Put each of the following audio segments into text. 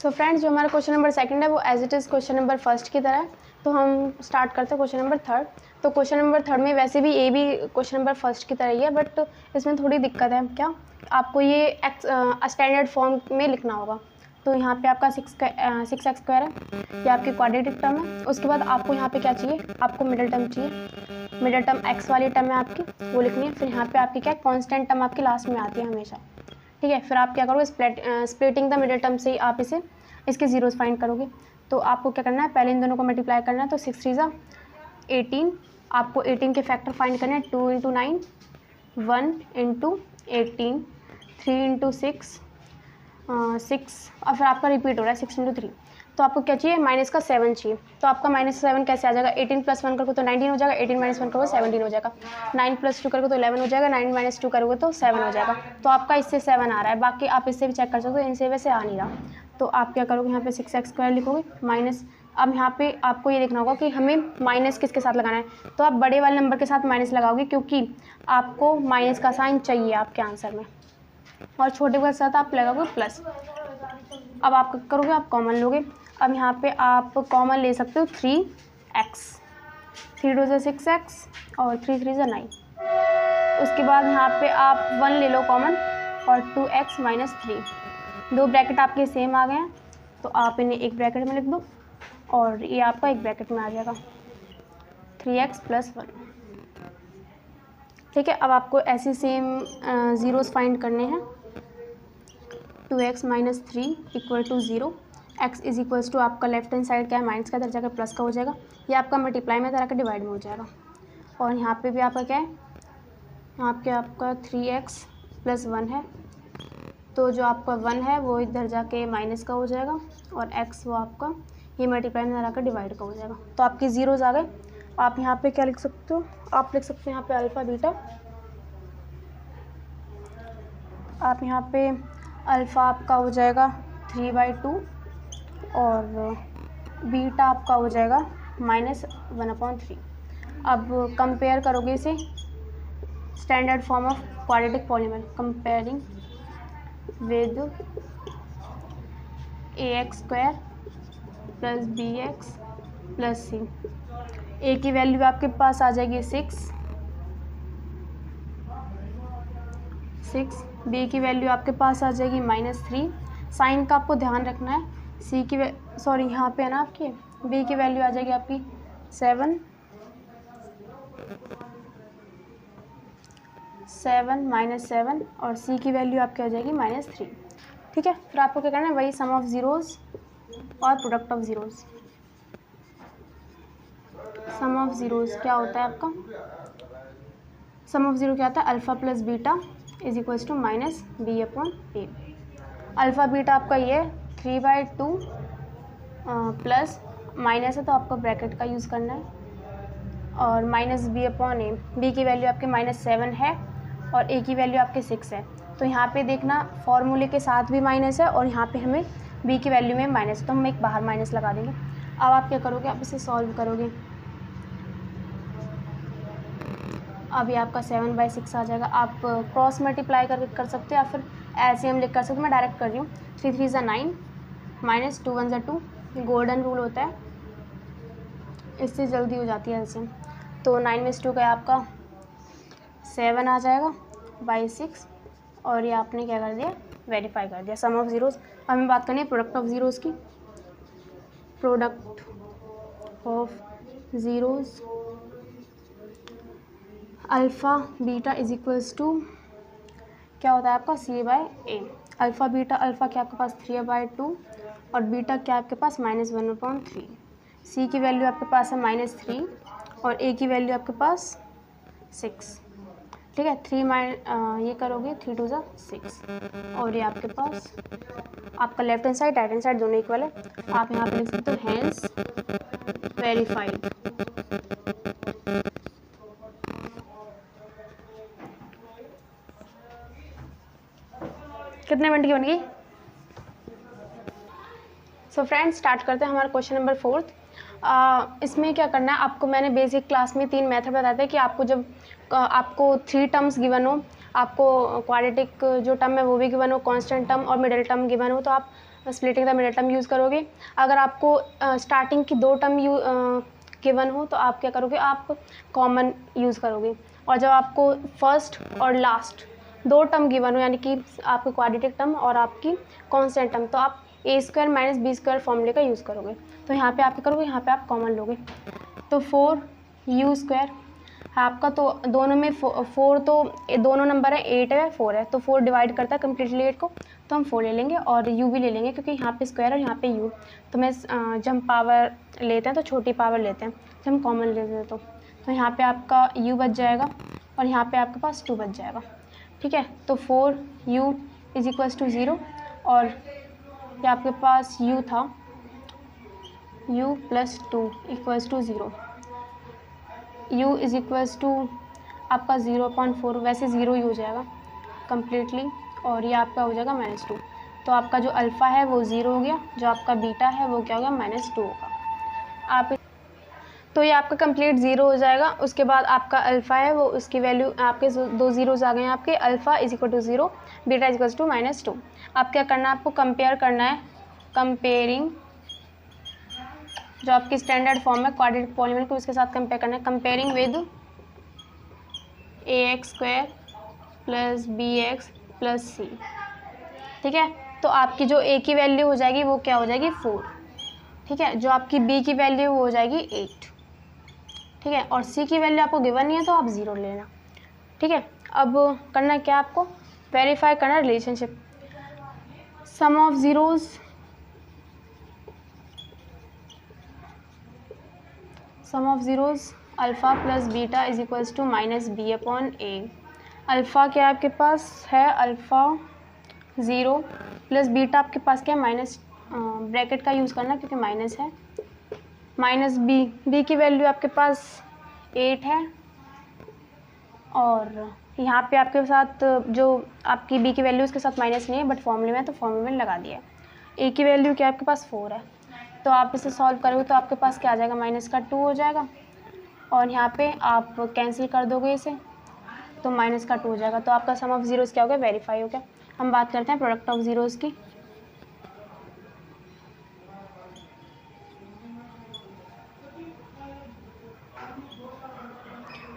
So friends, जो हमारा question number second है वो as it is question number first की तरह है। तो हम स्टार्ट करते हैं क्वेश्चन नंबर थर्ड। तो क्वेश्चन नंबर थर्ड में वैसे भी ए भी क्वेश्चन नंबर फर्स्ट की तरह ही है, बट इसमें थोड़ी दिक्कत है। क्या आपको ये स्टैंडर्ड फॉर्म में लिखना होगा। तो यहाँ पे आपका 6x² है, ये आपकी क्वाड्रेटिक टर्म है। उसके बाद आपको यहाँ पे क्या चाहिए, आपको मिडिल टर्म चाहिए। मिडिल टर्म x वाली टर्म है आपकी, वो लिखनी है। फिर यहाँ पे आपकी क्या कॉन्स्टेंट टर्म आपकी लास्ट में आती है हमेशा, ठीक है। फिर आप क्या करोगे, स्प्लिटिंग द मिडिल टर्म से ही आप इसके जीरोस फाइंड करोगे। तो आपको क्या करना है, पहले इन दोनों को मल्टीप्लाई करना है। तो 6 3 = 18, आपको 18 के फैक्टर फाइंड करने हैं। 2 × 9, 1 × 18, 3 × 6, 6, और फिर आपका रिपीट हो रहा है 6 × 3। तो आपको क्या चाहिए, माइनस का 7 चाहिए। तो आपका -7 कैसे आ जाएगा, 18 + 1 करोगे तो 19 हो जाएगा, 18 - 1 करोगे 17 हो जाएगा, 9 + 2 करोगे तो 11 हो जाएगा, 9 - 2 करोगे तो 7 हो जाएगा। तो आपका इससे 7 आ रहा है, बाकी आप इससे भी चेक कर सकते हो, इनसे वैसे आ नहीं रहा। तो आप क्या करोगे, यहाँ पे 6x² लिखोगे माइनस। अब यहाँ पे आपको ये देखना होगा कि हमें माइनस किसके साथ लगाना है। तो आप बड़े वाले नंबर के साथ माइनस लगाओगे, क्योंकि आपको माइनस का साइन चाहिए आपके आंसर में, और छोटे के साथ आप लगाओगे प्लस। अब आप करोगे, आप कॉमन लोगे। अब यहाँ पे आप कॉमन ले सकते हो 3x, 3 × 2 = 6x, और 3 3 = 9। उसके बाद यहाँ पे आप 1 ले लो कॉमन, और 2x - 3। दो ब्रैकेट आपके सेम आ गए हैं, तो आप इन्हें एक ब्रैकेट में लिख दो, और ये आपका एक ब्रैकेट में आ जाएगा 3x + 1, ठीक है। अब आपको ऐसे सेम ज़ीरोस फाइंड करने हैं। 2x - 3 = 0, x = आपका लेफ्ट हैंड साइड क्या है, माइनस का इधर जाकर प्लस का हो जाएगा। ये आपका मल्टीप्लाई में तरह का डिवाइड में हो जाएगा। और यहाँ पे भी आपका क्या है, यहाँ पे आपका 3x + 1 है। तो जो आपका 1 है वो इधर जाके माइनस का हो जाएगा, और x वो आपका ये मल्टीप्लाई में तरह का डिवाइड का हो जाएगा। तो आपके ज़ीरोज़ आ गए। आप यहाँ पे क्या लिख सकते हो, आप लिख सकते हो यहाँ पे अल्फ़ा बीटा। आप यहाँ पे अल्फ़ा आपका हो जाएगा 3/2, और बीटा आपका हो जाएगा -1/3। अब कंपेयर करोगे इसे standard form of quadratic polymer, comparing with ax² + bx + c। a की वैल्यू आपके पास आ जाएगी 6, b की वैल्यू आपके पास आ जाएगी -3। साइन का आपको ध्यान रखना है। c की सॉरी यहाँ पे है ना आपकी b की वैल्यू आ जाएगी आपकी 7 -7, और c की वैल्यू आपकी आ जाएगी -3, ठीक है। फिर आपको क्या करना है, वही सम ऑफ ज़ीरोज़ और product of zeros. Sum of zeros क्या होता है आपका, सम ऑफ ज़ीरो क्या होता है, alpha + beta = -b/a। Alpha beta आपका ये 3/2 प्लस माइनस है, तो आपको ब्रैकेट का यूज़ करना है, और -b/a। b की वैल्यू आपके -7 है, और a की वैल्यू आपके 6 है। तो यहाँ पे देखना फॉर्मूले के साथ भी माइनस है, और यहाँ पे हमें b की वैल्यू में माइनस है, तो हम एक बाहर माइनस लगा देंगे। अब आप क्या करोगे, आप इसे सॉल्व करोगे। अभी आपका 7/6 आ जाएगा। आप क्रॉस मल्टीप्लाई कर सकते हो, या फिर ऐसे हम लिख कर सकते हो। मैं डायरेक्ट कर रही हूँ। 3 3 = 9, -2 1 = 2। गोल्डन रूल होता है, इससे जल्दी हो जाती है एलसीएम। तो 9 में 2 का आपका 7 आ जाएगा बाई 6, और ये आपने क्या कर दिया, वेरीफाई कर दिया सम ऑफ ज़ीरोज़। अब हमें बात करनी है प्रोडक्ट ऑफ ज़ीरोज़ की। Product of zeros alpha beta = क्या होता है आपका c/a। अल्फ़ा बीटा, अल्फ़ा क्या आपके पास 3/2, और बीटा क्या आपके पास -1/3। c की वैल्यू आपके पास है -3, और a की वैल्यू आपके पास 6, ठीक है। ये करोगे 3 2 = 6, और ये आपके पास आपका left hand side right hand side दोनों इक्वल है। आप यहाँ पे लिख सकते हो हैंस वेरीफाइड। कितने मिनट की बन गई। सो फ्रेंड्स, स्टार्ट करते हैं हमारा क्वेश्चन नंबर 4। इसमें क्या करना है आपको, मैंने बेसिक क्लास में 3 मेथड बताए थे कि आपको जब आपको 3 टर्म्स गिवन हो, आपको क्वाड्रेटिक जो टर्म है वो भी गिवन हो, कांस्टेंट टर्म और मिडिल टर्म गिवन हो, तो आप splitting the middle term use करोगे। अगर आपको स्टार्टिंग की 2 टर्म गिवन हो तो आप क्या करोगे, आप कॉमन यूज़ करोगे। और जब आपको फर्स्ट और लास्ट 2 टर्म गिवन हो, यानी कि आपकी क्वाड्रेटिक टर्म और आपकी कांस्टेंट टर्म, तो आप a square minus B square फॉर्मूले का यूज़ करोगे। तो यहाँ पे आप क्या करोगे, यहाँ पे आप कॉमन लोगे। तो 4u स्क्वायर आपका, तो दोनों में 4, तो दोनों नंबर है 8 है 4 है, तो 4 डिवाइड करता है कम्प्लीटली 8 को, तो हम 4 ले लेंगे और u भी ले लेंगे क्योंकि यहाँ पे स्क्वायर और यहाँ पे u। तो मैं जब हम पावर लेते हैं तो छोटी पावर लेते हैं, जब हम कॉमन लेते हैं तो यहाँ पे आपका u बच जाएगा और यहाँ पे आपके पास 2 बच जाएगा। ठीक है, तो 4u इज इक्वल्स टू 0 और ये आपके पास u था, u plus 2 equals to 0, u is equals to आपका 0.4, वैसे 0 ही हो जाएगा कम्प्लीटली, और ये आपका हो जाएगा -2। तो आपका जो अल्फ़ा है वो 0 हो गया, जो आपका बीटा है वो क्या हो गया, -2 होगा। आप तो ये आपका कंप्लीट 0 हो जाएगा। उसके बाद आपका अल्फ़ा है वो, उसकी वैल्यू आपके 2 ज़ीरोज़ आ गए हैं आपके, alpha is equal to 0, beta is equal to -2। अब क्या करना है, आपको कंपेयर करना है, कंपेयरिंग जो आपकी स्टैंडर्ड फॉर्म है क्वाड्रेटिक पॉलीनॉमियल को इसके साथ कंपेयर करना है, comparing with ax² plus bx plus c। ठीक है, तो आपकी जो a की वैल्यू हो जाएगी वो क्या हो जाएगी, 4। ठीक है, जो आपकी b की वैल्यू वो हो जाएगी 8। ठीक है, और c की वैल्यू आपको गिवन नहीं है तो आप 0 लेना। ठीक है, अब करना क्या आपको, वेरीफाई करना relationship, sum of zeros alpha plus beta is equals to -b/a। Alpha क्या आपके पास है, अल्फ़ा 0 प्लस बीटा आपके पास क्या है, माइनस ब्रैकेट का यूज़ करना क्योंकि माइनस है, -b की वैल्यू आपके पास 8 है, और यहाँ पे आपके साथ जो आपकी b की वैल्यू उसके साथ माइनस नहीं है बट फॉर्मूले में है तो फॉर्मूले में लगा दिया है। a की वैल्यू क्या आपके पास 4 है, तो आप इसे सॉल्व करोगे तो आपके पास क्या आ जाएगा, -2 हो जाएगा, और यहाँ पे आप कैंसिल कर दोगे इसे तो -2 हो जाएगा। तो आपका सम ऑफ ज़ीरोज़ क्या हो गया, वेरीफाई हो गया। हम बात करते हैं प्रोडक्ट ऑफ ज़ीरोज़ की।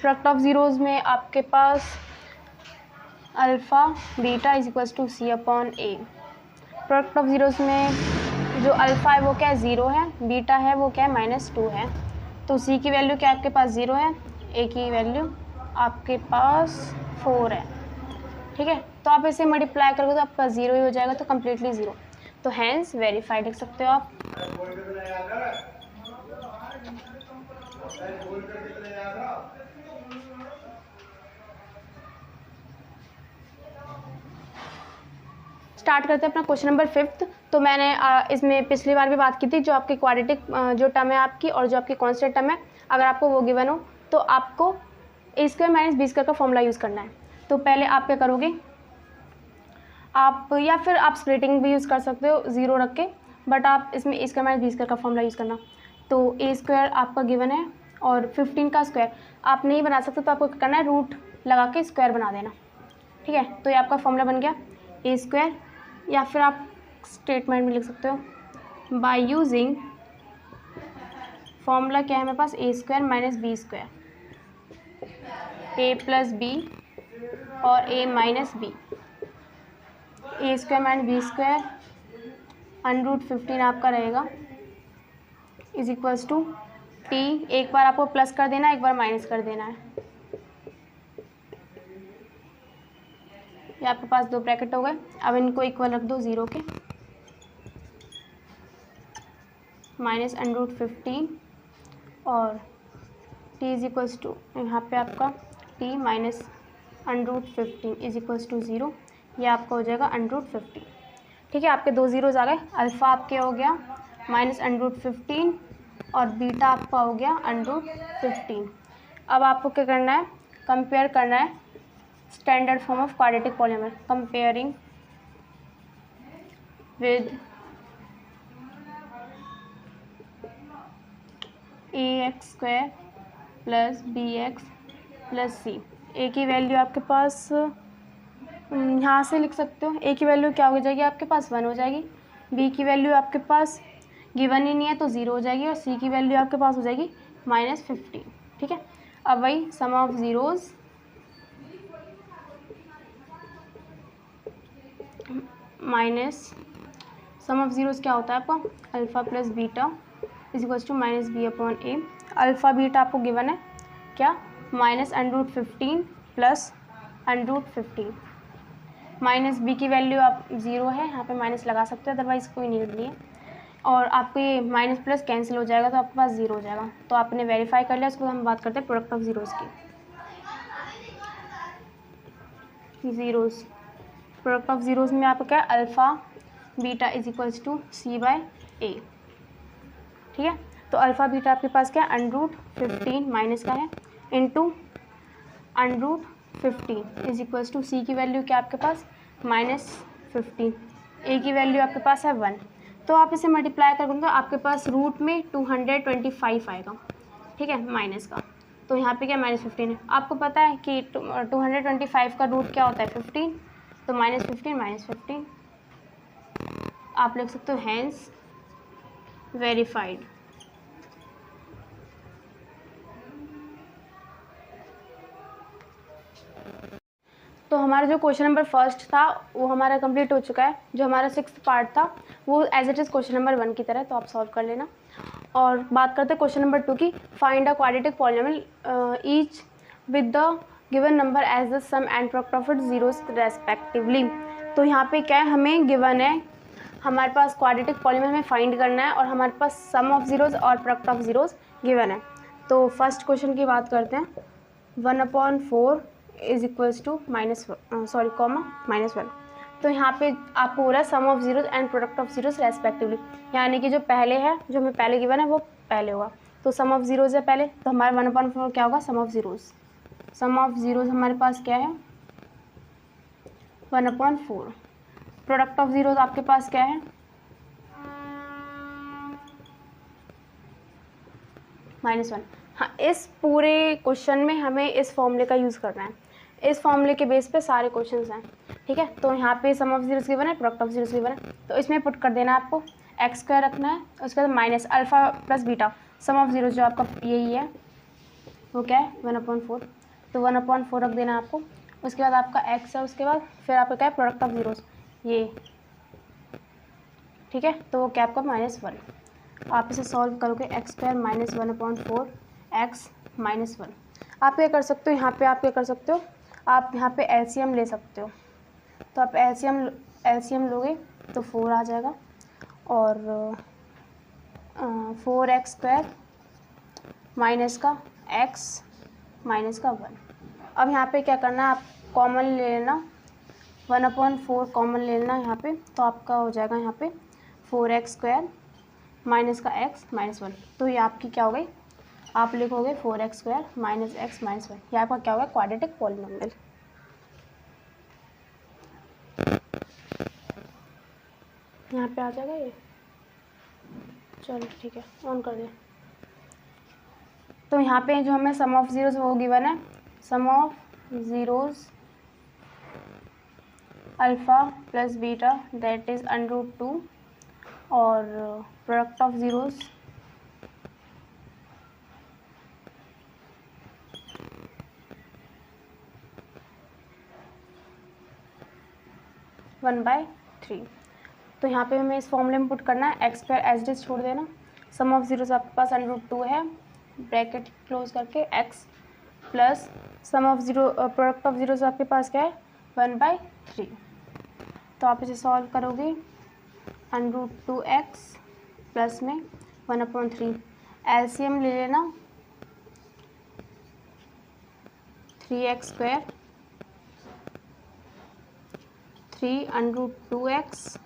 प्रोडक्ट ऑफ ज़ीरोज़ में आपके पास alpha beta is equals to c/a। Product of zeros में जो अल्फ़ा है वो क्या है, 0 है, बीटा है वो क्या है, -2 है, तो c की वैल्यू क्या आपके पास 0 है, a की वैल्यू आपके पास 4 है। ठीक है, तो आप इसे मल्टीप्लाई करोगे तो आपका 0 ही हो जाएगा, तो कम्प्लीटली 0, तो हैंस वेरीफाई लिख सकते हो आप। स्टार्ट करते हैं अपना क्वेश्चन नंबर 5। तो मैंने इसमें पिछली बार भी बात की थी, जो आपकी क्वाड्रेटिक जो टर्म है आपकी और जो आपकी कांस्टेंट टर्म है, अगर आपको वो गिवन हो तो आपको a² माइनस b² का फॉर्मूला यूज़ करना है। तो पहले आप क्या करोगे, आप या फिर आप स्प्लिटिंग भी यूज़ कर सकते हो 0 रख के, बट आप इसमें a² माइनस b² का फॉर्मूला यूज़ करना। तो a² आपका गिवन है और 15 का स्क्वायर आप नहीं बना सकते, तो आपको करना है रूट लगा के स्क्वायर बना देना। ठीक है, तो ये आपका फॉर्मूला बन गया a², या फिर आप स्टेटमेंट में लिख सकते हो बाय यूजिंग, फॉर्मूला क्या है मेरे पास, a² minus b², a plus b और a minus b, a² minus b² √15 आपका रहेगा इज इक्वल्स टू t, एक बार आपको प्लस कर देना है, एक बार माइनस कर देना है। ये आपके पास 2 ब्रैकेट हो गए, अब इनको इक्वल रख दो 0 के, -√15 और t इज इक्वल्स टू, यहाँ पे आपका t minus √15 is equals to 0, ये आपका हो जाएगा √15। ठीक है, आपके 2 ज़ीरोज़ आ गए, अल्फ़ा आपके हो गया -√15 और बीटा आपका हो गया √15। अब आपको क्या करना है, कंपेयर करना है standard form of quadratic polynomial, comparing with ax² plus bx plus c। a की वैल्यू आपके पास यहाँ से लिख सकते हो, a की वैल्यू क्या हो जाएगी आपके पास 1 हो जाएगी, बी की वैल्यू आपके पास गिवन ही नहीं है तो 0 हो जाएगी, और सी की वैल्यू आपके पास हो जाएगी -15। ठीक है, अब वही sum of zeroes minus sum of zeros क्या होता है आपका, alpha plus beta is equals to -b/a। Alpha beta आपको गिवन है क्या, -√15 प्लस √15। माइनस बी की वैल्यू आप 0 है, यहाँ पे माइनस लगा सकते हो, अदरवाइज़ कोई नीड नहीं है। और आपको ये माइनस प्लस कैंसिल हो जाएगा तो आपके पास 0 हो जाएगा। तो आपने वेरीफाई कर लिया, उसके बाद हम बात करते हैं प्रोडक्ट ऑफ ज़ीरोज़ की। ज़ीरोज़ प्रोडक्ट ऑफ ज़ीरोज़ में आपका क्या है, alpha beta is equals to c/a। ठीक है, तो अल्फ़ा बीटा आपके पास क्या है, √15 माइनस का है इंटू √15 इज इक्वल्स टू सी की वैल्यू क्या आपके पास -15, ए की वैल्यू आपके पास है 1। तो आप इसे मल्टीप्लाई करोगे आपके पास रूट में 225 आएगा। ठीक है, माइनस का, तो यहाँ पे क्या -15 है। आपको पता है कि 225 का रूट क्या होता है 15, तो -15 आप लिख सकते हो हैंस वेरीफाइड। तो हमारा जो क्वेश्चन नंबर फर्स्ट था वो हमारा कंप्लीट हो चुका है। जो हमारा 6th पार्ट था वो as it is question number 1 की तरह, तो आप सॉल्व कर लेना। और बात करते हैं क्वेश्चन नंबर 2 की, find a quadratic polynomial each with the given number as the sum and product of its zeros respectively. तो यहाँ पे क्या है, हमें गिवन है, हमारे पास क्वाड्रेटिक पॉलिनोमियल हमें फाइंड करना है और हमारे पास सम ऑफ ज़ीरोज़ और प्रोडक्ट ऑफ ज़ीरोज़ गिवन है। तो फर्स्ट क्वेश्चन की बात करते हैं, 1/4 इज इक्वल्स टू -1। तो यहाँ पे आपको हो रहा है sum of zeroes and product of zeroes respectively, यानी कि जो पहले है, जो हमें पहले गिवन है वो पहले होगा। तो सम ऑफ ज़ीरोज़ है पहले, तो हमारा 1/4 क्या होगा, sum of zeros. Sum of zeroes हमारे पास क्या है 1/4। प्रोडक्ट ऑफ ज़ीरोज़ आपके पास क्या है -1। हाँ, इस पूरे क्वेश्चन में हमें इस फॉर्मूले का यूज़ करना है। इस फॉर्मूले के बेस पे सारे क्वेश्चंस हैं। ठीक है, तो यहाँ पे सम ऑफ ज़ीरोज़ गिवन है, प्रोडक्ट ऑफ ज़ीरोज़ गिवन है, तो इसमें पुट कर देना आपको, x² रखना है, उसके बाद minus alpha plus beta, sum of zeros जो आपका यही है वो क्या है 1/4, तो 1/4 रख देना आपको। उसके बाद आपका x है, उसके बाद फिर आपका क्या है प्रोडक्ट ऑफ ज़ीरोज़ ये। ठीक है, तो वो क्या आपका -1। आप इसे सॉल्व करोगे, x² -1/4 x -1। आप क्या कर सकते हो, यहाँ पे आप क्या कर सकते हो, आप यहाँ पे एलसीएम ले सकते हो। तो आप एलसीएम लोगे तो 4 आ जाएगा, और 4x² माइनस का x माइनस का 1। अब यहाँ पे क्या करना है, आप कॉमन ले लेना, 1/4 कॉमन ले लेना यहाँ पे, तो आपका हो जाएगा यहाँ पे 4x² माइनस का x माइनस 1। तो ये आपकी क्या हो गई, आप लिखोगे 4x² माइनस x माइनस 1। ये आपका क्या होगा, क्वाड्रेटिक पॉलिनोमियल। यहाँ पे आ जाएगा ये, चलो ठीक है, ऑन कर दे। तो यहाँ पे जो हमें सम ऑफ ज़ीरोज़ वो गिवन है, sum of zeros alpha plus beta that is √2, और प्रोडक्ट ऑफ ज़ीरोज़ (1/3). तो यहाँ पे हमें इस फॉर्मूले में पुट करना है, x² एज इट इज छोड़ देना, सम ऑफ ज़ीरोज़ आपके पास √2 है, ब्रैकेट क्लोज करके x plus sum of zero product of zeros आपके पास क्या है 1/3। तो आप इसे सॉल्व करोगे, √2x प्लस में 1/3, एलसीएम ले लेना, 3x² 3 √2x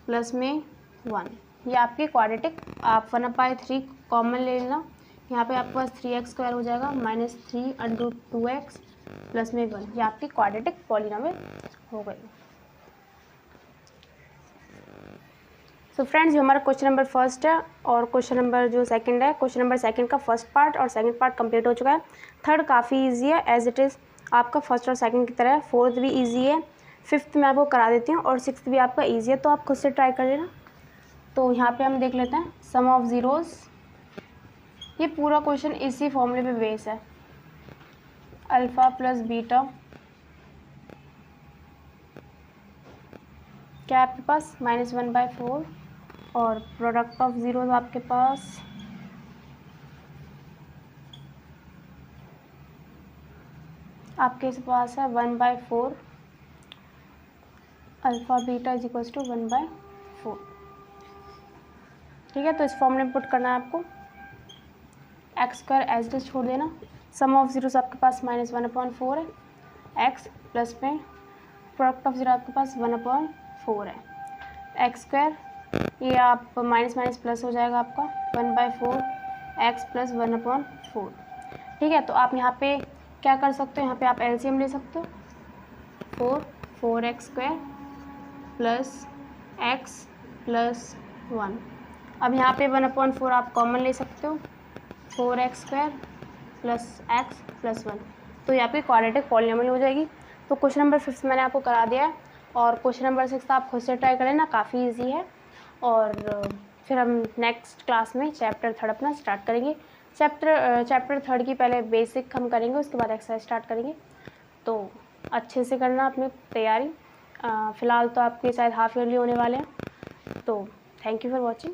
प्लस में 1। ये आपकी क्वाड्रेटिक, आप 1/3 कॉमन ले लेना, यहाँ पे आपके पास 3x² हो जाएगा माइनस 3 √2x प्लस में 1। ये आपकी क्वाड्रेटिक पॉलिनोमियल हो गई। सो फ्रेंड्स, जो हमारा क्वेश्चन नंबर फर्स्ट है और क्वेश्चन नंबर जो सेकंड है, क्वेश्चन नंबर सेकंड का फर्स्ट पार्ट और सेकंड पार्ट कंप्लीट हो चुका है। थर्ड काफ़ी इजी है, एज इट इज़ आपका फर्स्ट और सेकंड की तरह। फोर्थ भी इजी है, फिफ्थ में आपको करा देती हूँ और सिक्स्थ भी आपका ईजी है, तो आप खुद से ट्राई कर लेना। तो यहाँ पे हम देख लेते हैं सम ऑफ ज़ीरोज़। ये पूरा क्वेश्चन इसी फॉर्मूले पे बेस है, अल्फ़ा प्लस बीटा, क्या आपके पास -1/4 और प्रोडक्ट ऑफ ज़ीरोज़ आपके पास है 1/4 alpha beta is equals to 1/4। ठीक है, तो इस फॉर्मूले में पुट करना है आपको, X square as it is छोड़ देना, सम ऑफ ज़ीरोज़ आपके पास -1/4 है, एक्स प्लस में प्रोडक्ट ऑफ ज़ीरो आपके पास 1/4 है, एक्स स्क्वायर, ये आप माइनस माइनस प्लस हो जाएगा आपका 1/4 एक्स प्लस 1/4। ठीक है, तो आप यहाँ पे क्या कर सकते हो, यहाँ पे आप एलसीएम ले सकते हो, 4x square plus x plus 1। अब यहाँ पे 1/4 आप कॉमन ले सकते हो, 4x square plus x plus 1, तो यहाँ पे क्वाड्रेटिक पॉलिनोमियल हो जाएगी। तो क्वेश्चन नंबर 5 मैंने आपको करा दिया है और क्वेश्चन नंबर 6 आप खुद से ट्राई करें ना, काफ़ी इजी है। और फिर हम नेक्स्ट क्लास में चैप्टर 3 अपना स्टार्ट करेंगे। चैप्टर 3 की पहले बेसिक हम करेंगे, उसके बाद एक्सरसाइज स्टार्ट करेंगे। तो अच्छे से करना अपनी तैयारी। फ़िलहाल तो आपके शायद हाफ ईयरली होने वाले हैं। तो थैंक यू फॉर वॉचिंग।